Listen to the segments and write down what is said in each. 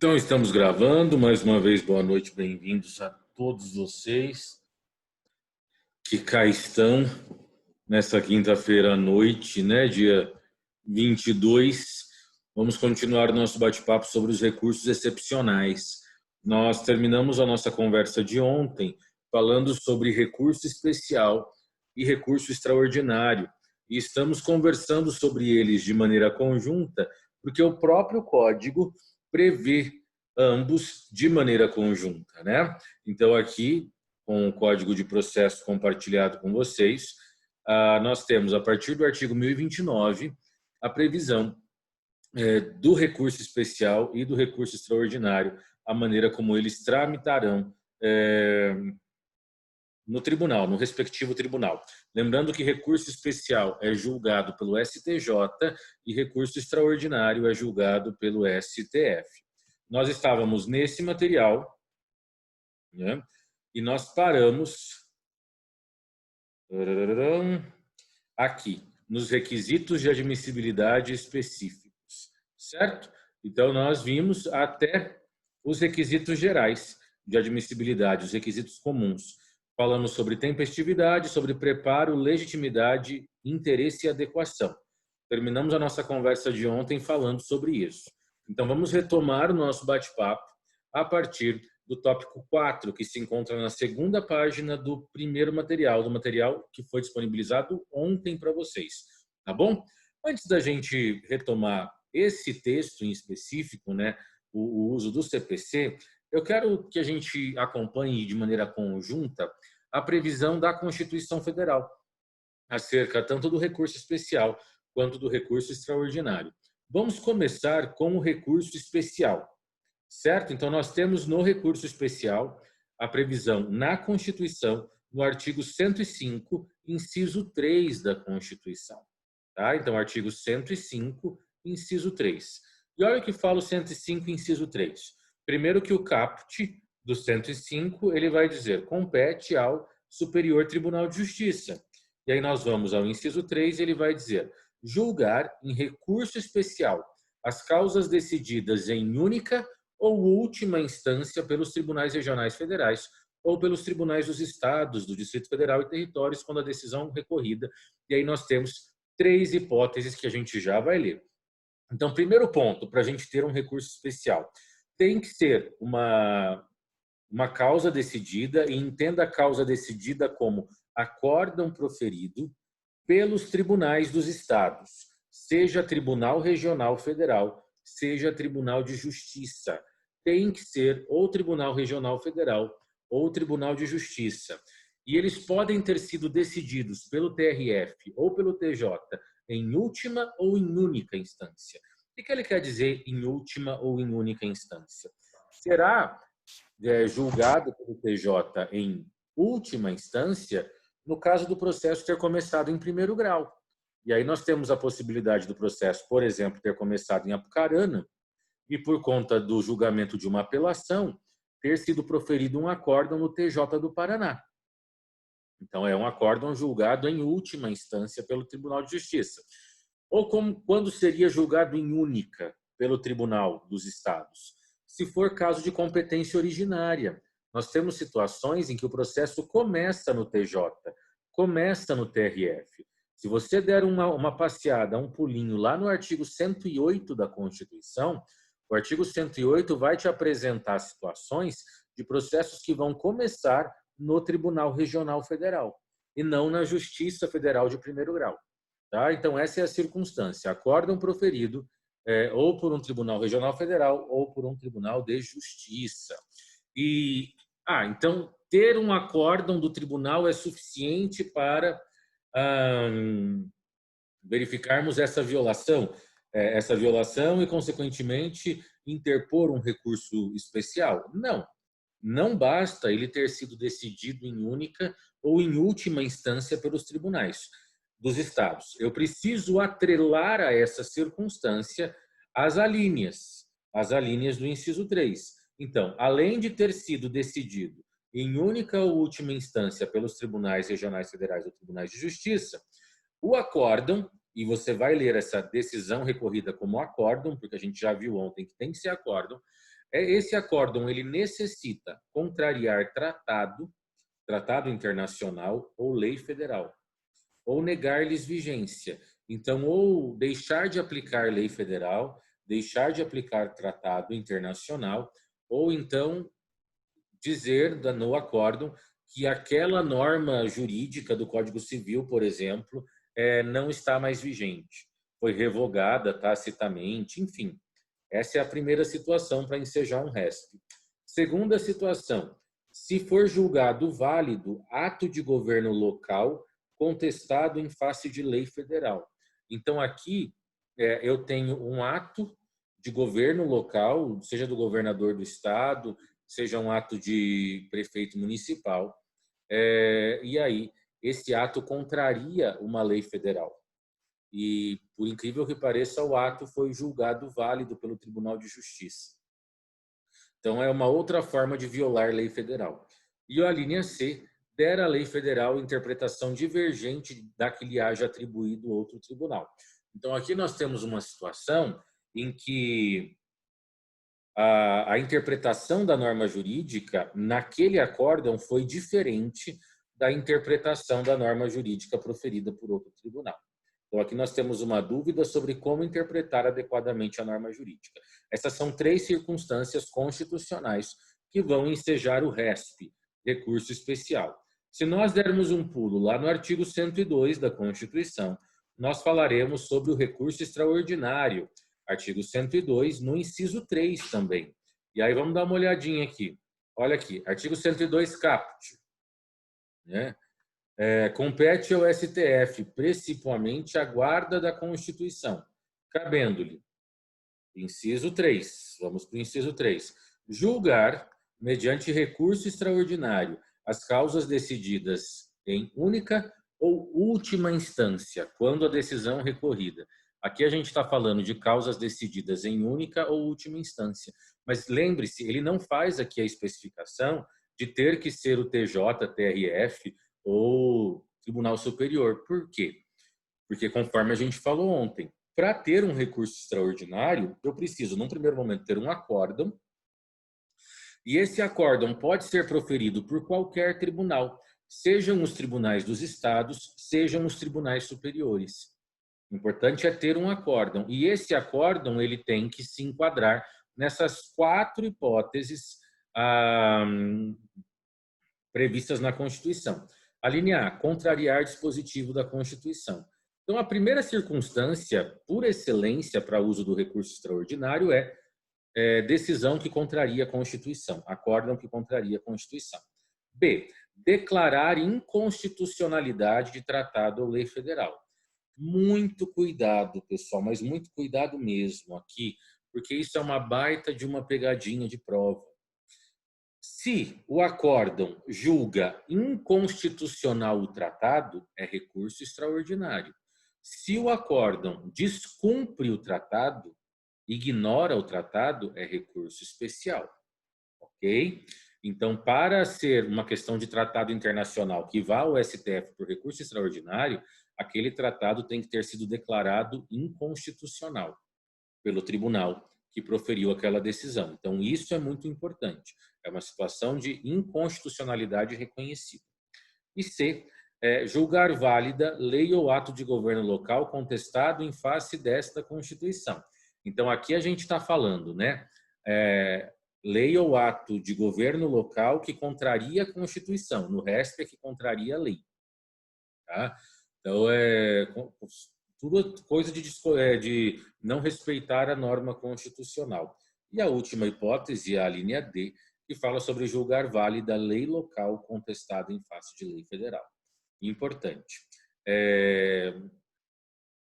Então, estamos gravando. Mais uma vez, boa noite, bem-vindos a todos vocês que cá estão nesta quinta-feira à noite, né, dia 22. Vamos continuar o nosso bate-papo sobre os recursos excepcionais. Nós terminamos a nossa conversa de ontem falando sobre recurso especial e recurso extraordinário. E estamos conversando sobre eles de maneira conjunta, porque o próprio código prevê ambos de maneira conjunta, né? Então, aqui, com o código de processo compartilhado com vocês, nós temos, a partir do artigo 1029, a previsão do recurso especial e do recurso extraordinário, a maneira como eles tramitarão no tribunal, no respectivo tribunal. Lembrando que recurso especial é julgado pelo STJ e recurso extraordinário é julgado pelo STF. Nós estávamos nesse material, né, e nós paramos aqui, nos requisitos de admissibilidade específicos, certo? Então, nós vimos até os requisitos gerais de admissibilidade, os requisitos comuns. Falamos sobre tempestividade, sobre preparo, legitimidade, interesse e adequação. Terminamos a nossa conversa de ontem falando sobre isso. Então, vamos retomar o nosso bate-papo a partir do tópico 4, que se encontra na segunda página do primeiro material, do material que foi disponibilizado ontem para vocês, tá bom? Antes da gente retomar esse texto em específico, né, o uso do CPC, eu quero que a gente acompanhe de maneira conjunta a previsão da Constituição Federal acerca tanto do recurso especial quanto do recurso extraordinário. Vamos começar com o recurso especial, certo? Então, nós temos no recurso especial a previsão na Constituição, no artigo 105, inciso 3 da Constituição. Tá? Então, artigo 105, inciso 3. E olha o que fala o 105, inciso 3. Primeiro que o caput do 105, ele vai dizer, compete ao Superior Tribunal de Justiça. E aí nós vamos ao inciso 3, ele vai dizer, julgar em recurso especial as causas decididas em única ou última instância pelos tribunais regionais federais ou pelos tribunais dos estados, do Distrito Federal e territórios, quando a decisão recorrida. E aí nós temos 3 hipóteses que a gente já vai ler. Então, primeiro ponto, para a gente ter um recurso especial, tem que ser uma causa decidida, e entenda a causa decidida como acórdão proferido pelos tribunais dos estados, seja Tribunal Regional Federal, seja Tribunal de Justiça. Tem que ser ou Tribunal Regional Federal ou Tribunal de Justiça. E eles podem ter sido decididos pelo TRF ou pelo TJ em última ou em única instância. O que ele quer dizer em última ou em única instância? Será julgado pelo TJ em última instância no caso do processo ter começado em primeiro grau. E aí nós temos a possibilidade do processo, por exemplo, ter começado em Apucarana e, por conta do julgamento de uma apelação, ter sido proferido um acórdão no TJ do Paraná. Então, é um acórdão julgado em última instância pelo Tribunal de Justiça. Ou como, quando seria julgado em única pelo Tribunal dos Estados? Se for caso de competência originária. Nós temos situações em que o processo começa no TJ, começa no TRF. Se você der uma passeada, um pulinho lá no artigo 108 da Constituição, o artigo 108 vai te apresentar situações de processos que vão começar no Tribunal Regional Federal e não na Justiça Federal de primeiro grau. Tá? Então, essa é a circunstância. Acórdão proferido ou por um Tribunal Regional Federal ou por um Tribunal de Justiça. Então, ter um acórdão do tribunal é suficiente para verificarmos essa violação e, consequentemente, interpor um recurso especial? Não. Não basta ele ter sido decidido em única ou em última instância pelos tribunais dos estados. Eu preciso atrelar a essa circunstância as alíneas do inciso 3. Então, além de ter sido decidido em única ou última instância pelos tribunais regionais federais ou tribunais de justiça, o acórdão, e você vai ler essa decisão recorrida como acórdão, porque a gente já viu ontem que tem que ser acórdão, Esse acórdão ele necessita contrariar tratado internacional ou lei federal, ou negar-lhes vigência. Então, ou deixar de aplicar lei federal, deixar de aplicar tratado internacional, ou então dizer no acórdão que aquela norma jurídica do Código Civil, por exemplo, não está mais vigente, foi revogada tacitamente, enfim. Essa é a primeira situação para ensejar um RESP. Segunda situação, se for julgado válido ato de governo local contestado em face de lei federal. Então, aqui eu tenho um ato de governo local, seja do governador do estado, seja um ato de prefeito municipal, e aí esse ato contraria uma lei federal. E, por incrível que pareça, o ato foi julgado válido pelo Tribunal de Justiça. Então, é uma outra forma de violar lei federal. E a linha C, der à lei federal interpretação divergente da que lhe haja atribuído outro tribunal. Então, aqui nós temos uma situação em que a interpretação da norma jurídica naquele acórdão foi diferente da interpretação da norma jurídica proferida por outro tribunal. Então, aqui nós temos uma dúvida sobre como interpretar adequadamente a norma jurídica. Essas são 3 circunstâncias constitucionais que vão ensejar o RESP, recurso especial. Se nós dermos um pulo lá no artigo 102 da Constituição, nós falaremos sobre o recurso extraordinário, artigo 102, no inciso 3 também. E aí vamos dar uma olhadinha aqui. Olha aqui, artigo 102 caput, né? Compete ao STF, principalmente, a guarda da Constituição, cabendo-lhe, inciso 3, vamos para o inciso 3, julgar, mediante recurso extraordinário, as causas decididas em única ou última instância, quando a decisão recorrida. Aqui a gente está falando de causas decididas em única ou última instância, mas lembre-se, ele não faz aqui a especificação de ter que ser o TJ, TRF, ou Tribunal Superior. Por quê? Porque, conforme a gente falou ontem, para ter um recurso extraordinário, eu preciso, num primeiro momento, ter um acórdão, e esse acórdão pode ser proferido por qualquer tribunal, sejam os tribunais dos estados, sejam os tribunais superiores. O importante é ter um acórdão, e esse acórdão ele tem que se enquadrar nessas 4 hipóteses previstas na Constituição. A linha A, contrariar dispositivo da Constituição. Então, a primeira circunstância, por excelência, para uso do recurso extraordinário é decisão que contraria a Constituição, acórdão que contraria a Constituição. B, declarar inconstitucionalidade de tratado ou lei federal. Muito cuidado, pessoal, mas muito cuidado mesmo aqui, porque isso é uma baita de uma pegadinha de prova. Se o acórdão julga inconstitucional o tratado, é recurso extraordinário. Se o acórdão descumpre o tratado, ignora o tratado, é recurso especial. Ok? Então, para ser uma questão de tratado internacional que vá ao STF por recurso extraordinário, aquele tratado tem que ter sido declarado inconstitucional pelo tribunal que proferiu aquela decisão. Então, isso é muito importante. É uma situação de inconstitucionalidade reconhecida. E C, julgar válida lei ou ato de governo local contestado em face desta Constituição. Então, aqui a gente está falando, né? Lei ou ato de governo local que contraria a Constituição. No resto é que contraria a lei. Tá? Então, tudo coisa de não respeitar a norma constitucional. E a última hipótese, a linha D, que fala sobre julgar válida lei local contestada em face de lei federal. Importante.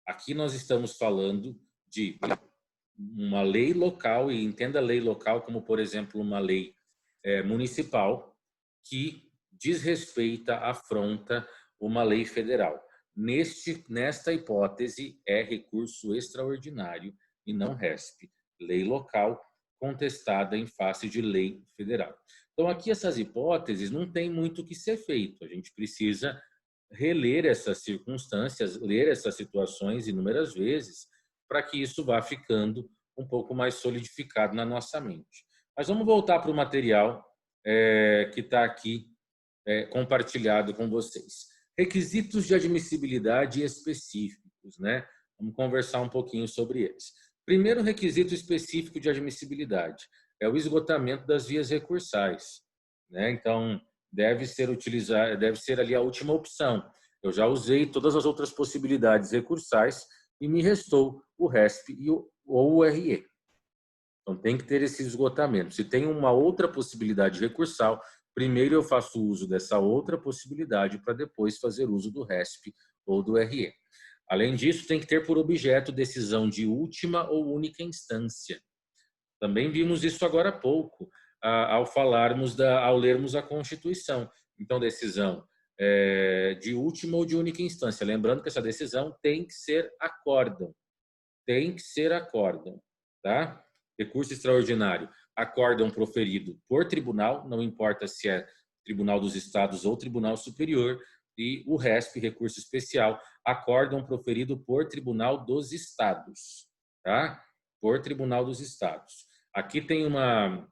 Aqui nós estamos falando de uma lei local, e entenda lei local como, por exemplo, uma lei municipal que desrespeita, afronta uma lei federal. Nesta hipótese, é recurso extraordinário e não RESP, lei local contestada em face de lei federal. Então, aqui essas hipóteses não tem muito o que ser feito. A gente precisa reler essas circunstâncias, ler essas situações inúmeras vezes, para que isso vá ficando um pouco mais solidificado na nossa mente. Mas vamos voltar para o material que está aqui compartilhado com vocês. Requisitos de admissibilidade específicos, né? Vamos conversar um pouquinho sobre eles. Primeiro requisito específico de admissibilidade é o esgotamento das vias recursais, né? Então, deve ser ali a última opção. Eu já usei todas as outras possibilidades recursais e me restou o RESP ou o RE. Então, tem que ter esse esgotamento. Se tem uma outra possibilidade recursal, primeiro eu faço uso dessa outra possibilidade para depois fazer uso do RESP ou do RE. Além disso, tem que ter por objeto decisão de última ou única instância. Também vimos isso agora há pouco, ao lermos a Constituição. Então, decisão de última ou de única instância. Lembrando que essa decisão tem que ser acórdão. Tem que ser acórdão, tá? Recurso extraordinário, acórdão proferido por tribunal, não importa se é Tribunal dos Estados ou Tribunal Superior, e o RESP, recurso especial, acórdão proferido por Tribunal dos Estados, tá? Por Tribunal dos Estados. Aqui tem uma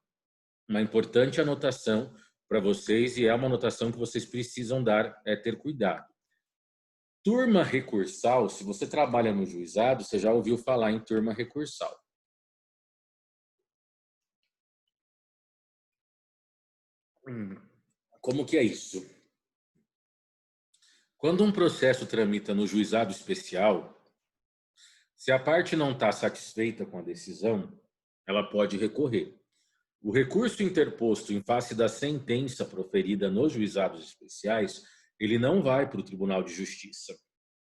importante anotação para vocês, e é uma anotação que vocês precisam ter cuidado. Turma recursal, se você trabalha no juizado, você já ouviu falar em turma recursal. Como que é isso? Quando um processo tramita no juizado especial, se a parte não está satisfeita com a decisão, ela pode recorrer. O recurso interposto em face da sentença proferida nos juizados especiais, ele não vai para o Tribunal de Justiça.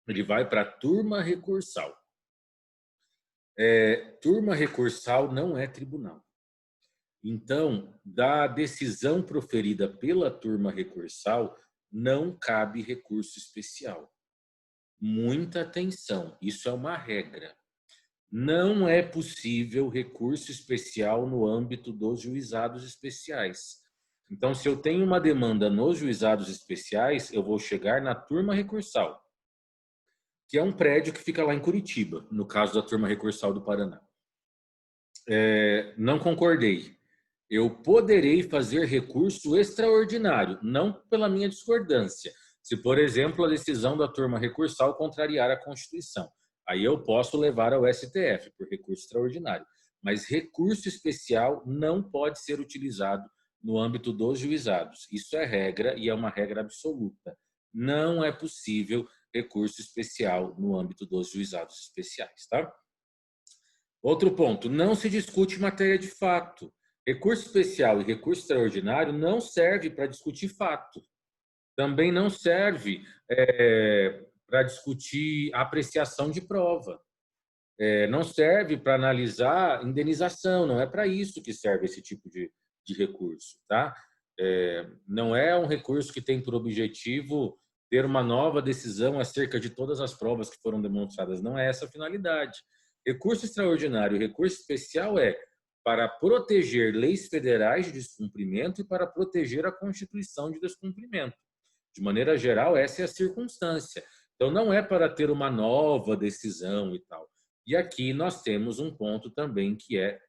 Ele vai para a turma recursal. Turma recursal não é tribunal. Então, da decisão proferida pela turma recursal, não cabe recurso especial. Muita atenção, isso é uma regra. Não é possível recurso especial no âmbito dos juizados especiais. Então, se eu tenho uma demanda nos juizados especiais, eu vou chegar na turma recursal, que é um prédio que fica lá em Curitiba, no caso da turma recursal do Paraná. Não concordei. Eu poderei fazer recurso extraordinário, não pela minha discordância. Se, por exemplo, a decisão da turma recursal contrariar a Constituição, aí eu posso levar ao STF por recurso extraordinário. Mas recurso especial não pode ser utilizado no âmbito dos juizados. Isso é regra e é uma regra absoluta. Não é possível recurso especial no âmbito dos juizados especiais, tá? Outro ponto, não se discute matéria de fato. Recurso especial e recurso extraordinário não serve para discutir fato. Também não serve para discutir apreciação de prova. Não serve para analisar indenização. Não é para isso que serve esse tipo de recurso, tá? Não é um recurso que tem por objetivo ter uma nova decisão acerca de todas as provas que foram demonstradas. Não é essa a finalidade. Recurso extraordinário e recurso especial para proteger leis federais de descumprimento e para proteger a Constituição de descumprimento. De maneira geral, essa é a circunstância. Então, não é para ter uma nova decisão e tal. E aqui nós temos um ponto também que é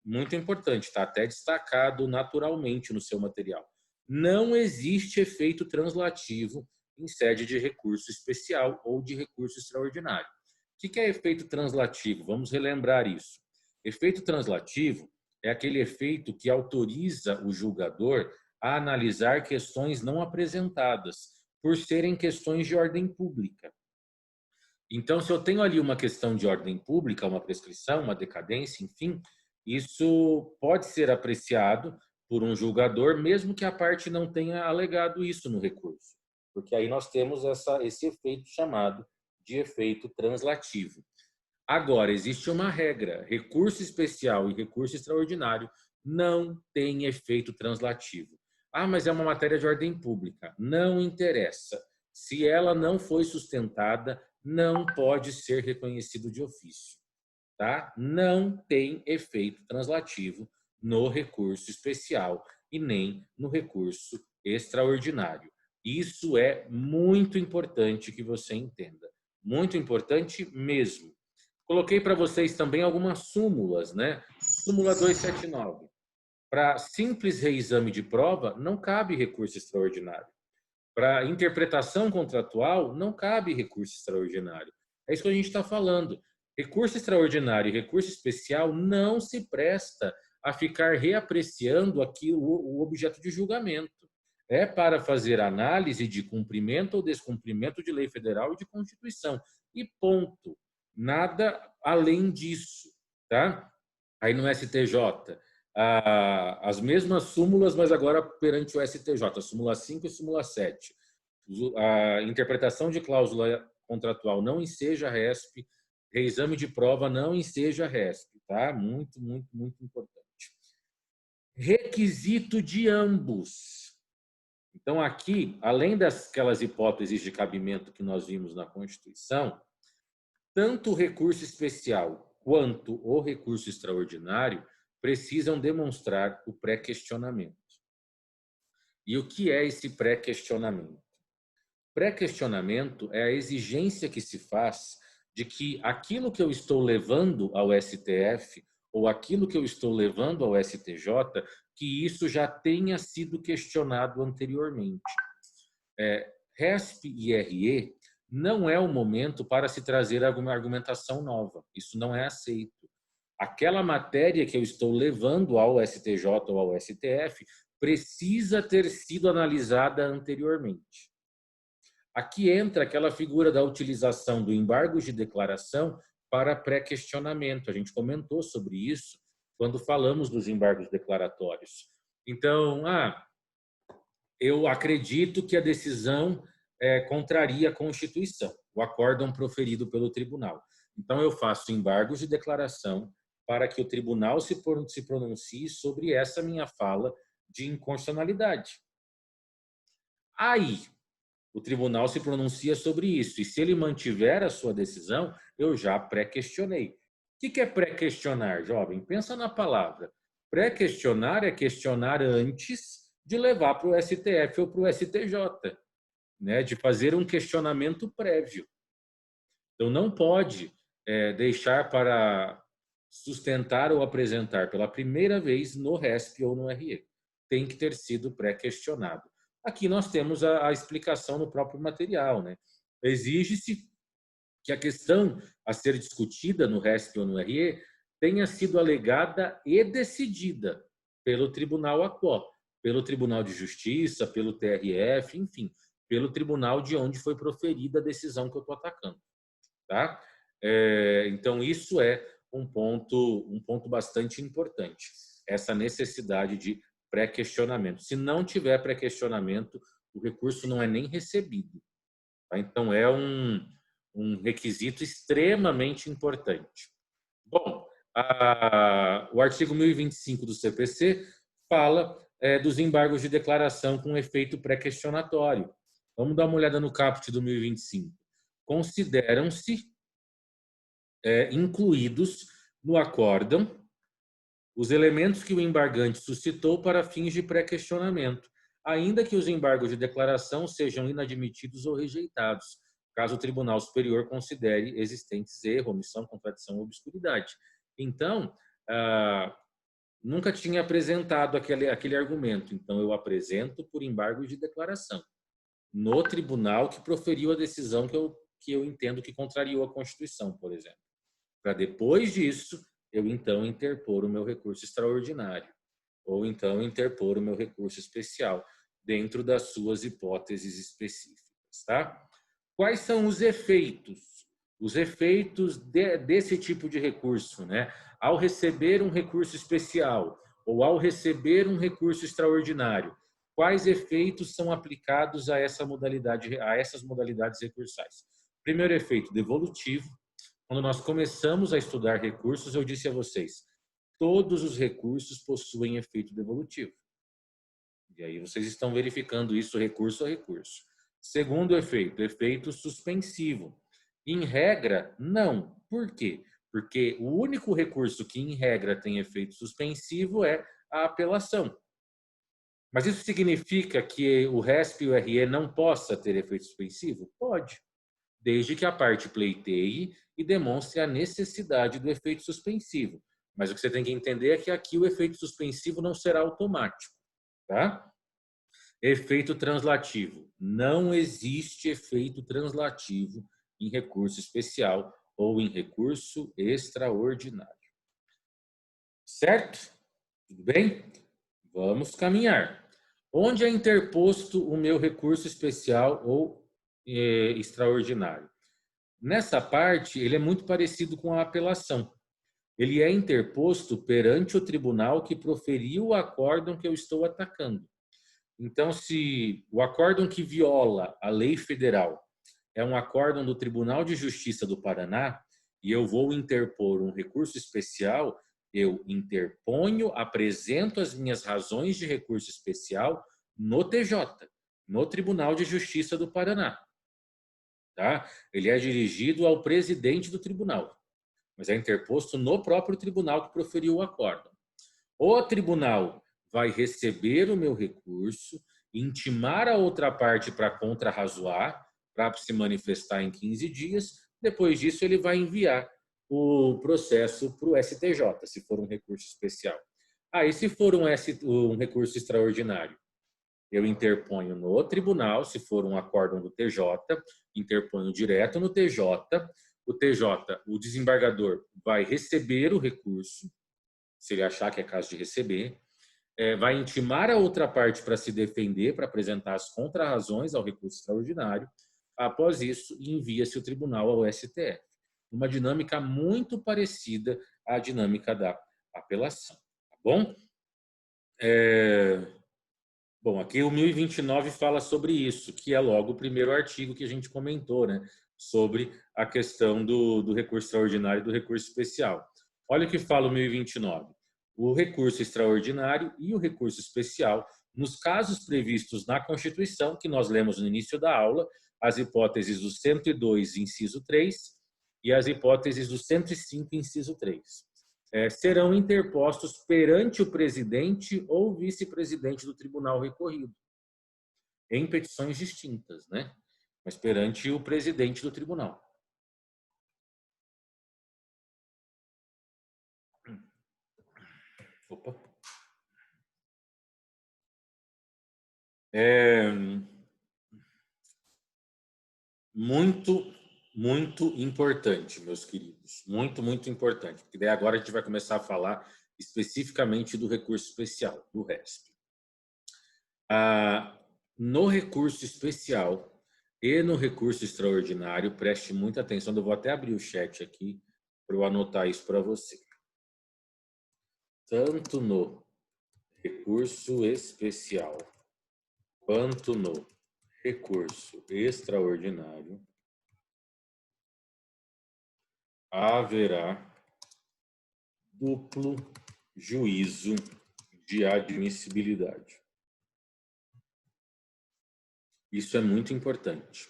muito importante, está até destacado naturalmente no seu material. Não existe efeito translativo em sede de recurso especial ou de recurso extraordinário. O que é efeito translativo? Vamos relembrar isso. Efeito translativo é aquele efeito que autoriza o julgador a analisar questões não apresentadas, por serem questões de ordem pública. Então, se eu tenho ali uma questão de ordem pública, uma prescrição, uma decadência, enfim, isso pode ser apreciado por um julgador, mesmo que a parte não tenha alegado isso no recurso, porque aí nós temos esse efeito chamado de efeito translativo. Agora, existe uma regra: recurso especial e recurso extraordinário não têm efeito translativo. Ah, mas é uma matéria de ordem pública. Não interessa. Se ela não foi sustentada, não pode ser reconhecido de ofício. Tá? Não tem efeito translativo no recurso especial e nem no recurso extraordinário. Isso é muito importante que você entenda. Muito importante mesmo. Coloquei para vocês também algumas súmulas, né? Súmula 279. Para simples reexame de prova, não cabe recurso extraordinário. Para interpretação contratual, não cabe recurso extraordinário. É isso que a gente está falando. Recurso extraordinário e recurso especial não se presta a ficar reapreciando aqui o objeto de julgamento. É para fazer análise de cumprimento ou descumprimento de lei federal e de Constituição. E ponto. Nada além disso. Tá? Aí no STJ, as mesmas súmulas, mas agora perante o STJ, súmula 5 e súmula 7. A interpretação de cláusula contratual não enseja RESP, reexame de prova não enseja RESP, tá? Muito, muito, muito importante. Requisito de ambos. Então, aqui, além daquelas hipóteses de cabimento que nós vimos na Constituição, tanto o recurso especial quanto o recurso extraordinário precisam demonstrar o pré-questionamento. E o que é esse pré-questionamento? Pré-questionamento é a exigência que se faz de que aquilo que eu estou levando ao STF ou aquilo que eu estou levando ao STJ, que isso já tenha sido questionado anteriormente. RESP e RE não é o momento para se trazer alguma argumentação nova. Isso não é aceito. Aquela matéria que eu estou levando ao STJ ou ao STF precisa ter sido analisada anteriormente. Aqui entra aquela figura da utilização do embargo de declaração para pré-questionamento. A gente comentou sobre isso quando falamos dos embargos declaratórios. Então, eu acredito que a decisão contraria a Constituição, o acórdão proferido pelo tribunal. Então, eu faço embargos de declaração para que o tribunal se pronuncie sobre essa minha fala de inconstitucionalidade. Aí, o tribunal se pronuncia sobre isso. E se ele mantiver a sua decisão, eu já pré-questionei. O que é pré-questionar, jovem? Pensa na palavra. Pré-questionar é questionar antes de levar para o STF ou para o STJ, né? De fazer um questionamento prévio. Então, não pode deixar para sustentar ou apresentar pela primeira vez no RESP ou no RE. Tem que ter sido pré-questionado. Aqui nós temos a explicação no próprio material, né? Exige-se que a questão a ser discutida no RESP ou no RE tenha sido alegada e decidida pelo Tribunal AQUO, pelo Tribunal de Justiça, pelo TRF, enfim, pelo tribunal de onde foi proferida a decisão que eu estou atacando, tá? Então, isso é um ponto bastante importante, essa necessidade de pré-questionamento. Se não tiver pré-questionamento, o recurso não é nem recebido. Tá? Então, é um requisito extremamente importante. Bom, o artigo 1025 do CPC fala dos embargos de declaração com efeito pré-questionatório. Vamos dar uma olhada no caput do 1025. Consideram-se incluídos no acórdão os elementos que o embargante suscitou para fins de pré-questionamento, ainda que os embargos de declaração sejam inadmitidos ou rejeitados, caso o Tribunal Superior considere existentes erro, omissão, contradição ou obscuridade. Então, nunca tinha apresentado aquele argumento, então eu apresento por embargo de declaração no tribunal que proferiu a decisão que eu entendo que contrariou a Constituição, por exemplo. Para depois disso, eu então interpor o meu recurso extraordinário, ou então interpor o meu recurso especial, dentro das suas hipóteses específicas, tá? Quais são os efeitos? Os efeitos desse tipo de recurso, né? Ao receber um recurso especial, ou ao receber um recurso extraordinário, quais efeitos são aplicados a essas modalidades recursais? Primeiro efeito, devolutivo. Quando nós começamos a estudar recursos, eu disse a vocês, todos os recursos possuem efeito devolutivo. E aí vocês estão verificando isso recurso a recurso. Segundo efeito, efeito suspensivo. Em regra, não. Por quê? Porque o único recurso que, em regra, tem efeito suspensivo é a apelação. Mas isso significa que o RESP e o RE não possa ter efeito suspensivo? Pode, desde que a parte pleiteie e demonstre a necessidade do efeito suspensivo. Mas o que você tem que entender é que aqui o efeito suspensivo não será automático, tá? Efeito translativo. Não existe efeito translativo em recurso especial ou em recurso extraordinário. Certo? Tudo bem? Vamos caminhar. Onde é interposto o meu recurso especial ou extraordinário? Nessa parte, ele é muito parecido com a apelação. Ele é interposto perante o tribunal que proferiu o acórdão que eu estou atacando. Então, se o acórdão que viola a lei federal é um acórdão do Tribunal de Justiça do Paraná e eu vou interpor um recurso especial, eu interponho, apresento as minhas razões de recurso especial no TJ, no Tribunal de Justiça do Paraná. Tá? Ele é dirigido ao presidente do tribunal, mas é interposto no próprio tribunal que proferiu o acórdão. O tribunal vai receber o meu recurso, intimar a outra parte para contrarrazoar, para se manifestar em 15 dias. Depois disso, ele vai enviar o processo para o STJ, se for um recurso especial. E se for um recurso extraordinário? Eu interponho no tribunal, se for um acórdão do TJ, interponho direto no TJ. O TJ, o desembargador, vai receber o recurso, se ele achar que é caso de receber, vai intimar a outra parte para se defender, para apresentar as contrarrazões ao recurso extraordinário. Após isso, envia-se o tribunal ao STF. Uma dinâmica muito parecida à dinâmica da apelação. Tá bom? Bom, aqui o 1029 fala sobre isso, que é logo o primeiro artigo que a gente comentou, né? Sobre a questão do recurso extraordinário e do recurso especial. Olha o que fala o 1029. O recurso extraordinário e o recurso especial, nos casos previstos na Constituição, que nós lemos no início da aula, as hipóteses do 102, inciso 3, e as hipóteses do 105, inciso 3. Serão interpostos perante o presidente ou vice-presidente do tribunal recorrido, em petições distintas, né? Mas perante o presidente do tribunal. Opa. Muito importante, meus queridos. Muito importante. Porque daí agora a gente vai começar a falar especificamente do recurso especial, do RESP. No recurso especial e no recurso extraordinário, preste muita atenção. Eu vou até abrir o chat aqui para eu anotar isso para você. Tanto no recurso especial quanto no recurso extraordinário, haverá duplo juízo de admissibilidade. Isso é muito importante.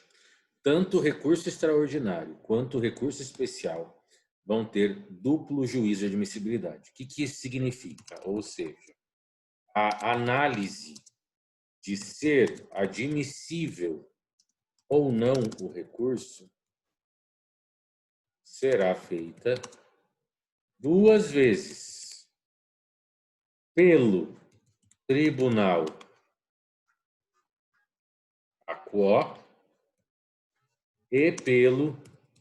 Tanto o recurso extraordinário quanto o recurso especial vão ter duplo juízo de admissibilidade. O que isso significa? Ou seja, a análise de ser admissível ou não o recurso será feita duas vezes pelo tribunal aquo e pelo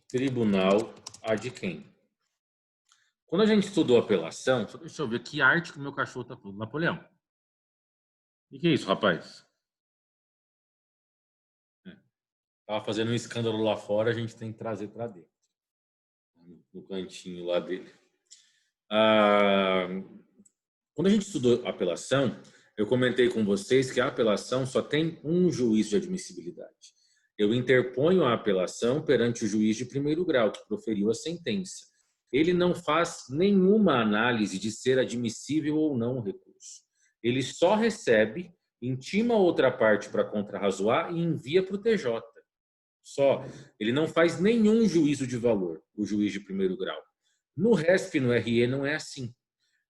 tribunal adquem. Quando a gente estudou apelação, deixa eu ver que arte que o meu cachorro tá falando. Napoleão. O que é isso, rapaz? Tava fazendo um escândalo lá fora, a gente tem que trazer para dentro. No cantinho lá dele. Quando a gente estudou apelação, eu comentei com vocês que a apelação só tem um juiz de admissibilidade. Eu interponho a apelação perante o juiz de primeiro grau, que proferiu a sentença. Ele não faz nenhuma análise de ser admissível ou não o recurso. Ele só recebe, intima outra parte para contrarrazoar e envia para o TJ. Só. Ele não faz nenhum juízo de valor, o juiz de primeiro grau. No RESP, no RE, não é assim.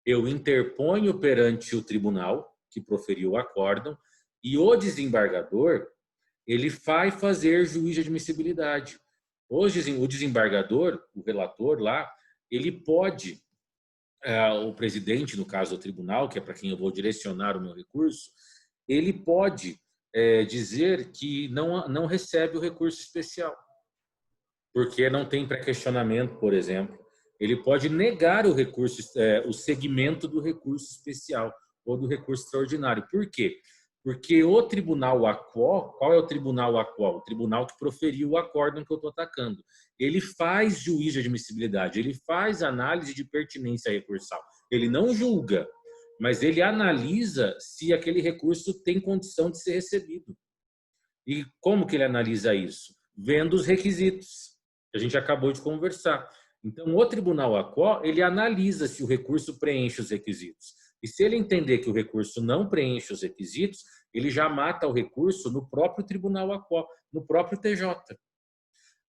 Eu interponho perante o tribunal, que proferiu o acórdão, e o desembargador, ele vai fazer juízo de admissibilidade. Hoje, o desembargador, o relator lá, ele pode o presidente, no caso do tribunal, que é para quem eu vou direcionar o meu recurso, ele pode dizer que não recebe o recurso especial, porque não tem pré-questionamento, por exemplo. Ele pode negar o recurso, o segmento do recurso especial ou do recurso extraordinário. Por quê? Porque o tribunal AQUO, qual é o tribunal AQUO? O tribunal que proferiu o acórdão que eu estou atacando. Ele faz juízo de admissibilidade, ele faz análise de pertinência recursal. Ele não julga, mas ele analisa se aquele recurso tem condição de ser recebido. E como que ele analisa isso? Vendo os requisitos, que a gente acabou de conversar. Então, o tribunal AQUO, ele analisa se o recurso preenche os requisitos. E se ele entender que o recurso não preenche os requisitos, ele já mata o recurso no próprio tribunal AQUO, no próprio TJ.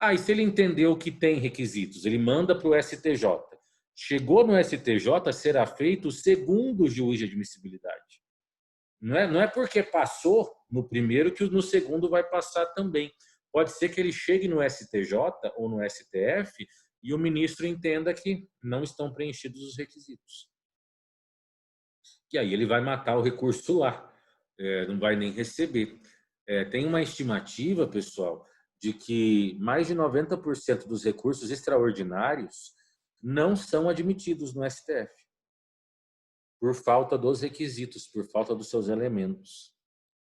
E se ele entendeu que tem requisitos, ele manda para o STJ. Chegou no STJ, será feito o segundo juiz de admissibilidade. Não é porque passou no primeiro que no segundo vai passar também. Pode ser que ele chegue no STJ ou no STF e o ministro entenda que não estão preenchidos os requisitos. E aí ele vai matar o recurso lá, não vai nem receber. Tem uma estimativa, pessoal, de que mais de 90% dos recursos extraordinários não são admitidos no STF, por falta dos requisitos, por falta dos seus elementos.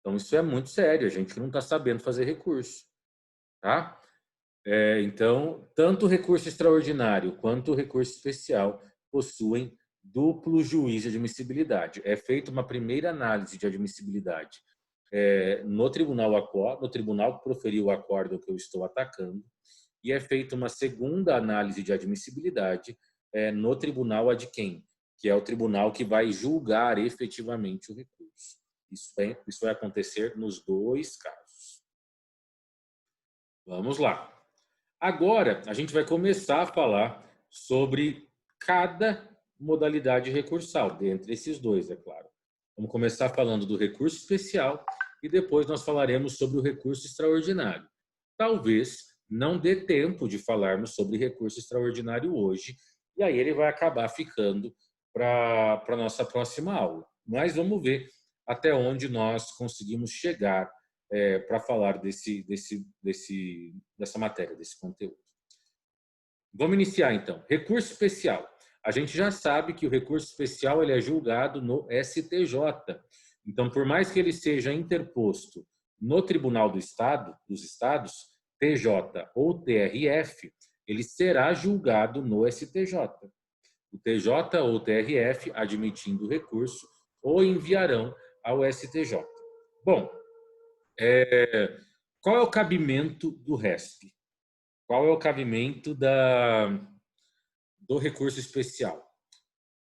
Então, isso é muito sério, a gente não está sabendo fazer recurso. Tá? Então, tanto o recurso extraordinário quanto o recurso especial possuem duplo juiz de admissibilidade. É feita uma primeira análise de admissibilidade no tribunal AQUO, no tribunal que proferiu o acórdão que eu estou atacando, e é feita uma segunda análise de admissibilidade no tribunal ad quem, que é o tribunal que vai julgar efetivamente o recurso. Isso vai acontecer nos dois casos. Vamos lá. Agora, a gente vai começar a falar sobre cada modalidade recursal, dentre esses dois, é claro. Vamos começar falando do recurso especial e depois nós falaremos sobre o recurso extraordinário. Talvez não dê tempo de falarmos sobre recurso extraordinário hoje, e aí ele vai acabar ficando para a nossa próxima aula. Mas vamos ver até onde nós conseguimos chegar para falar dessa matéria, desse conteúdo. Vamos iniciar, então. Recurso especial. A gente já sabe que o recurso especial ele é julgado no STJ. Então, por mais que ele seja interposto no Tribunal do Estado, dos Estados, TJ ou TRF, ele será julgado no STJ. O TJ ou o TRF, admitindo o recurso, o enviarão ao STJ. Bom, qual é o cabimento do RESP? Qual é o cabimento do recurso especial?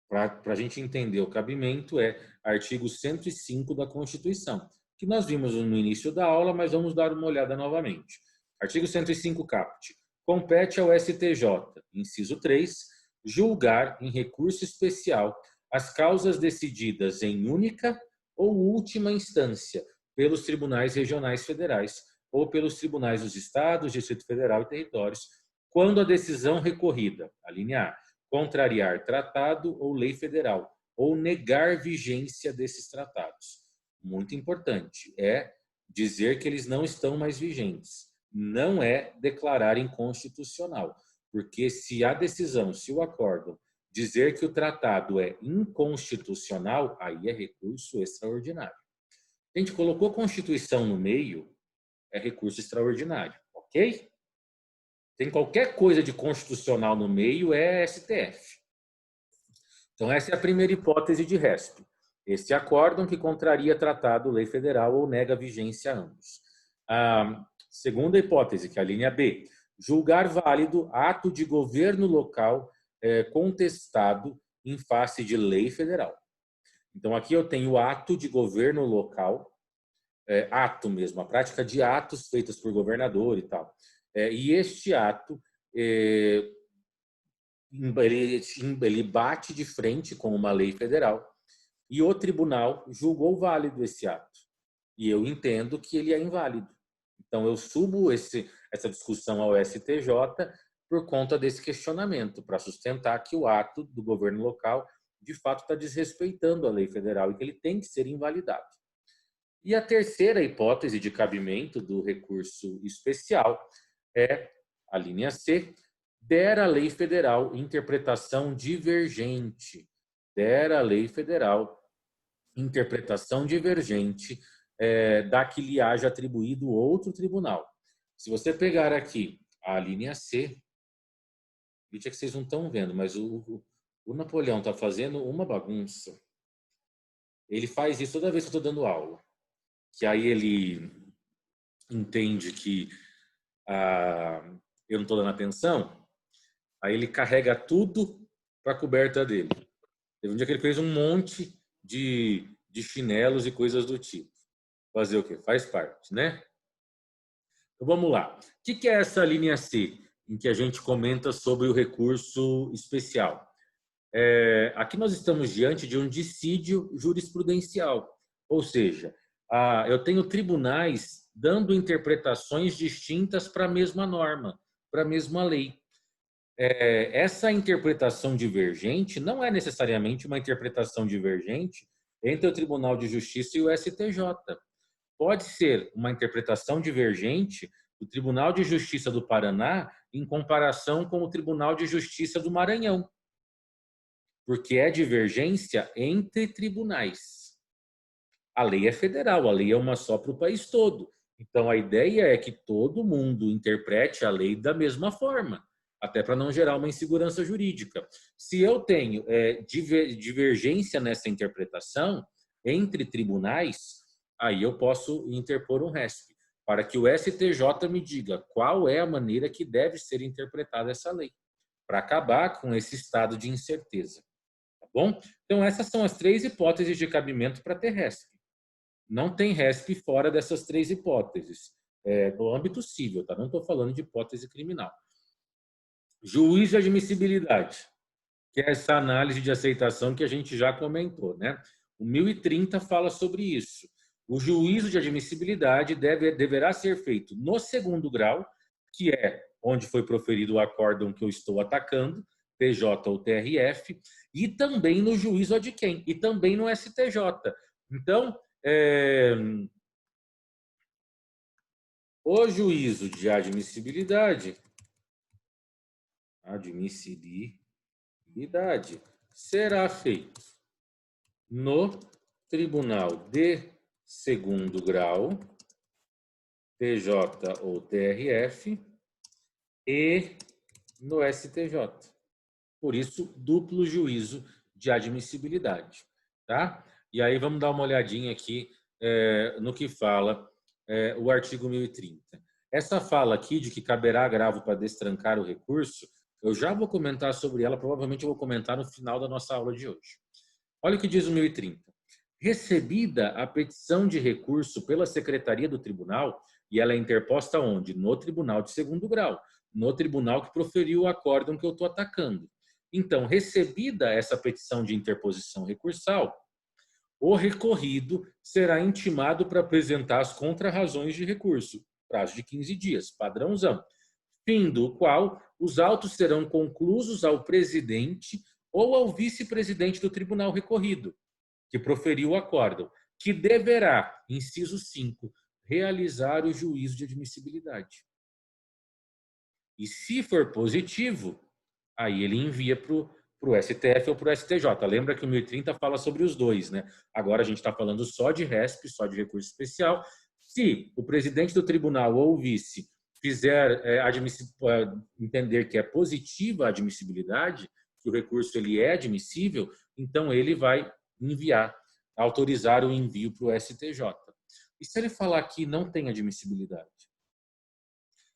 Para a gente entender, o cabimento é artigo 105 da Constituição, que nós vimos no início da aula, mas vamos dar uma olhada novamente. Artigo 105 caput. Compete ao STJ, inciso 3, julgar em recurso especial as causas decididas em única ou última instância pelos tribunais regionais federais ou pelos tribunais dos estados, Distrito Federal e territórios, quando a decisão recorrida, a linha A, contrariar tratado ou lei federal, ou negar vigência desses tratados. Muito importante, é dizer que eles não estão mais vigentes. Não é declarar inconstitucional, porque se a decisão, se o acórdão dizer que o tratado é inconstitucional, aí é recurso extraordinário. A gente colocou Constituição no meio, é recurso extraordinário, ok? Tem qualquer coisa de constitucional no meio, é STF. Então, essa é a primeira hipótese de RESP. Este acórdão que contraria tratado, lei federal ou nega vigência a ambos. A segunda hipótese, que é a linha B, julgar válido ato de governo local contestado em face de lei federal. Então, aqui eu tenho ato de governo local, ato mesmo, a prática de atos feitos por governador e tal. E este ato, ele bate de frente com uma lei federal e o tribunal julgou válido esse ato. E eu entendo que ele é inválido. Então, eu subo essa discussão ao STJ por conta desse questionamento, para sustentar que o ato do governo local, de fato, está desrespeitando a lei federal e que ele tem que ser invalidado. E a terceira hipótese de cabimento do recurso especial é a linha C, der a lei federal interpretação divergente. Der a lei federal interpretação divergente da que lhe haja atribuído outro tribunal. Se você pegar aqui a linha C, veja que vocês não estão vendo, mas o Napoleão está fazendo uma bagunça. Ele faz isso toda vez que eu estou dando aula. Que aí ele entende que eu não estou dando atenção, aí ele carrega tudo para a coberta dele. Teve um dia que ele fez um monte de chinelos e coisas do tipo. Fazer o quê? Faz parte, né? Então vamos lá. O que é essa linha C, em que a gente comenta sobre o recurso especial? Aqui nós estamos diante de um dissídio jurisprudencial, ou seja, eu tenho tribunais dando interpretações distintas para a mesma norma, para a mesma lei. Essa interpretação divergente não é necessariamente uma interpretação divergente entre o Tribunal de Justiça e o STJ. Pode ser uma interpretação divergente do Tribunal de Justiça do Paraná em comparação com o Tribunal de Justiça do Maranhão, porque é divergência entre tribunais. A lei é federal, a lei é uma só para o país todo. Então, a ideia é que todo mundo interprete a lei da mesma forma, até para não gerar uma insegurança jurídica. Se eu tenho divergência nessa interpretação entre tribunais, aí eu posso interpor um RESP, para que o STJ me diga qual é a maneira que deve ser interpretada essa lei, para acabar com esse estado de incerteza. Tá bom? Então, essas são as três hipóteses de cabimento para ter RESP. Não tem RESP fora dessas três hipóteses, no âmbito civil, tá? Não estou falando de hipótese criminal. Juízo de admissibilidade, que é essa análise de aceitação que a gente já comentou, né? O 1030 fala sobre isso. O juízo de admissibilidade deverá ser feito no segundo grau, que é onde foi proferido o acórdão que eu estou atacando, PJ ou TRF, e também no juízo ad quem, e também no STJ. Então, o juízo de admissibilidade será feito no Tribunal de Segundo Grau, PJ ou TRF, e no STJ. Por isso, duplo juízo de admissibilidade, tá? E aí vamos dar uma olhadinha aqui no que fala o artigo 1030. Essa fala aqui de que caberá agravo para destrancar o recurso, eu já vou comentar sobre ela, provavelmente eu vou comentar no final da nossa aula de hoje. Olha o que diz o 1030. Recebida a petição de recurso pela Secretaria do Tribunal, e ela é interposta onde? No Tribunal de Segundo Grau, no tribunal que proferiu o acórdão que eu estou atacando. Então, recebida essa petição de interposição recursal, o recorrido será intimado para apresentar as contrarrazões de recurso, prazo de 15 dias, padrãozão, fim do qual os autos serão conclusos ao presidente ou ao vice-presidente do tribunal recorrido, que proferiu o acórdão, que deverá, inciso 5, realizar o juízo de admissibilidade. E se for positivo, aí ele envia para o STF ou para o STJ. Lembra que o 1030 fala sobre os dois, né? Agora a gente está falando só de RESP, só de recurso especial. Se o presidente do tribunal ou o vice fizer entender que é positiva a admissibilidade, que o recurso ele é admissível, então ele vai enviar, autorizar o envio para o STJ. E se ele falar que não tem admissibilidade?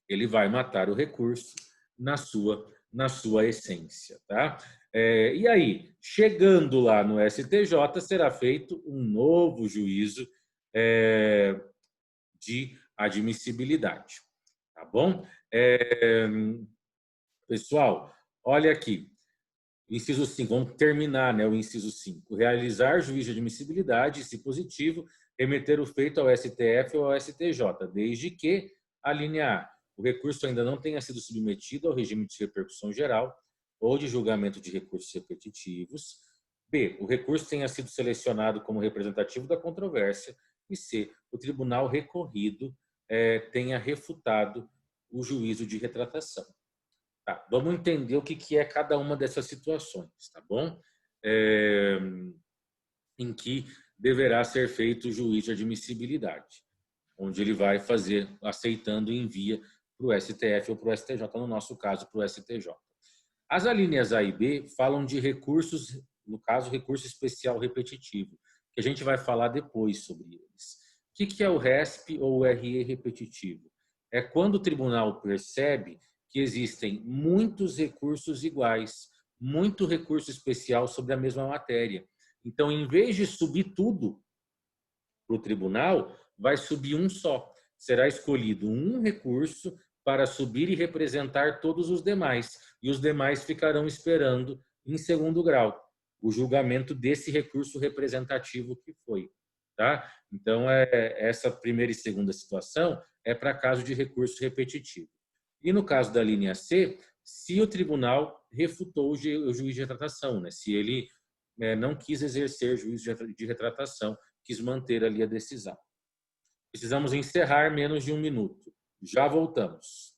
Ele vai matar o recurso na sua essência, tá? E aí, chegando lá no STJ, será feito um novo juízo de admissibilidade, tá bom? Pessoal, olha aqui, inciso 5, vamos terminar, né, o inciso 5. Realizar juízo de admissibilidade, se positivo, remeter o feito ao STF ou ao STJ, desde que, a linha A, o recurso ainda não tenha sido submetido ao regime de repercussão geral ou de julgamento de recursos repetitivos. B, o recurso tenha sido selecionado como representativo da controvérsia. E C, o tribunal recorrido tenha refutado o juízo de retratação. Tá, vamos entender o que é cada uma dessas situações, tá bom? Em que deverá ser feito o juízo de admissibilidade, onde ele vai fazer, aceitando, e envia para o STF ou para o STJ, no nosso caso, para o STJ. As alíneas A e B falam de recursos, no caso, recurso especial repetitivo, que a gente vai falar depois sobre eles. O que é o RESP ou o RE repetitivo? É quando o tribunal percebe que existem muitos recursos iguais, muito recurso especial sobre a mesma matéria. Então, em vez de subir tudo para o tribunal, vai subir um só. Será escolhido um recurso para subir e representar todos os demais, e os demais ficarão esperando, em segundo grau, o julgamento desse recurso representativo que foi. Tá? Então, essa primeira e segunda situação é para caso de recurso repetitivo. E no caso da linha C, se o tribunal refutou o juiz de retratação, né? Se ele não quis exercer juízo de retratação, quis manter ali a decisão. Precisamos encerrar menos de 1 minuto. Já voltamos.